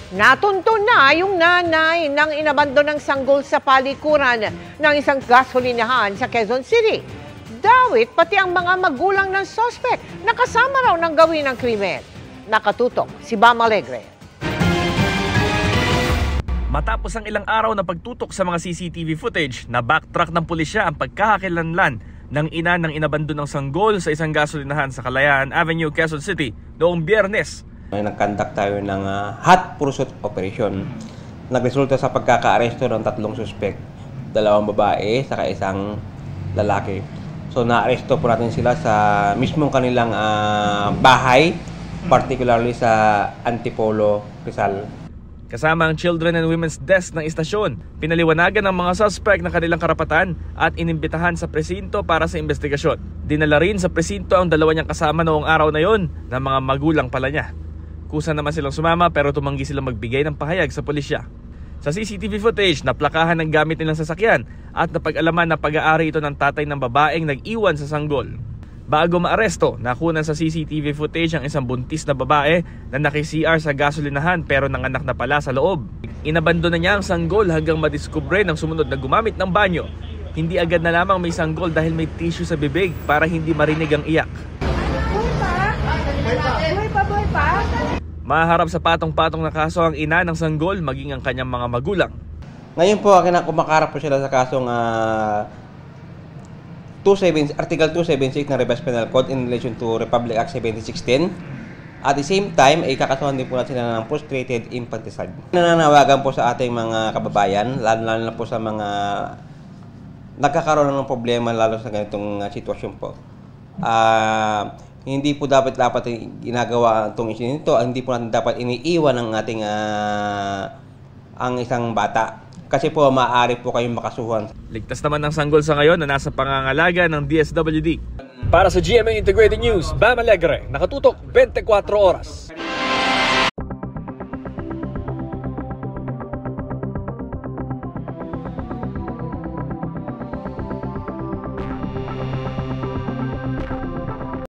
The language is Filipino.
Natuntun na yung nanay ng inabandonang sanggol sa palikuran ng isang gasolinahan sa Quezon City. Dawit pati ang mga magulang ng suspect na kasama raw ng gawin ng krimen. Nakatutok si Bam Alegre. Matapos ang ilang araw na pagtutok sa mga CCTV footage, na backtrack ng pulisya ang pagkakakilanlan ng ina ng inabandonang sanggol sa isang gasolinahan sa Kalayaan Avenue, Quezon City noong Biyernes. Nag-conduct tayo ng hot pursuit operation. Nagresulta sa pagkaka-aresto ng 3 suspect, 2 babae saka isang lalaki. So na-aresto po natin sila sa mismong kanilang bahay, particularly sa Antipolo, Rizal. Kasama ang Children and Women's Desk ng istasyon, pinaliwanagan ng mga suspect na kanilang karapatan at inimbitahan sa presinto para sa investigasyon. Dinala rin sa presinto ang 2 niyang kasama noong araw na yon na mga magulang pala niya. Kusa naman silang sumama pero tumanggi silang magbigay ng pahayag sa pulisya. Sa CCTV footage, naplakahan ng gamit nilang sasakyan at napag-alaman na pag-aari ito ng tatay ng babaeng nag-iwan sa sanggol. Bago maaresto, nakunan sa CCTV footage ang isang buntis na babae na naki-CR sa gasolinahan pero nanganak na pala sa loob. Inabandona niya ang sanggol hanggang madiskubre ng sumunod na gumamit ng banyo. Hindi agad na lamang may sanggol dahil may tissue sa bibig para hindi marinig ang iyak. Maharap sa patong-patong na kaso ang ina ng sanggol maging ang kanyang mga magulang. Ngayon po, kumakarap po sila sa kasong Article 276 ng Revised Penal Code in relation to Republic Act 7610. At the same time, ay kakasuhan din po natin sila ng frustrated infanticide. Nananawagan po sa ating mga kababayan, lalo na po sa mga nagkakaroon ng problema lalo sa ganitong sitwasyon po. Hindi po dapat ginagawa itong insidente ito, hindi po natin dapat iniiwan ng ating ang isang bata. Kasi po maaari po kayong makasuhan. Ligtas naman ng sanggol sa ngayon na nasa pangangalaga ng DSWD. Para sa GMA Integrated News, Bam Alegre, nakatutok 24 oras.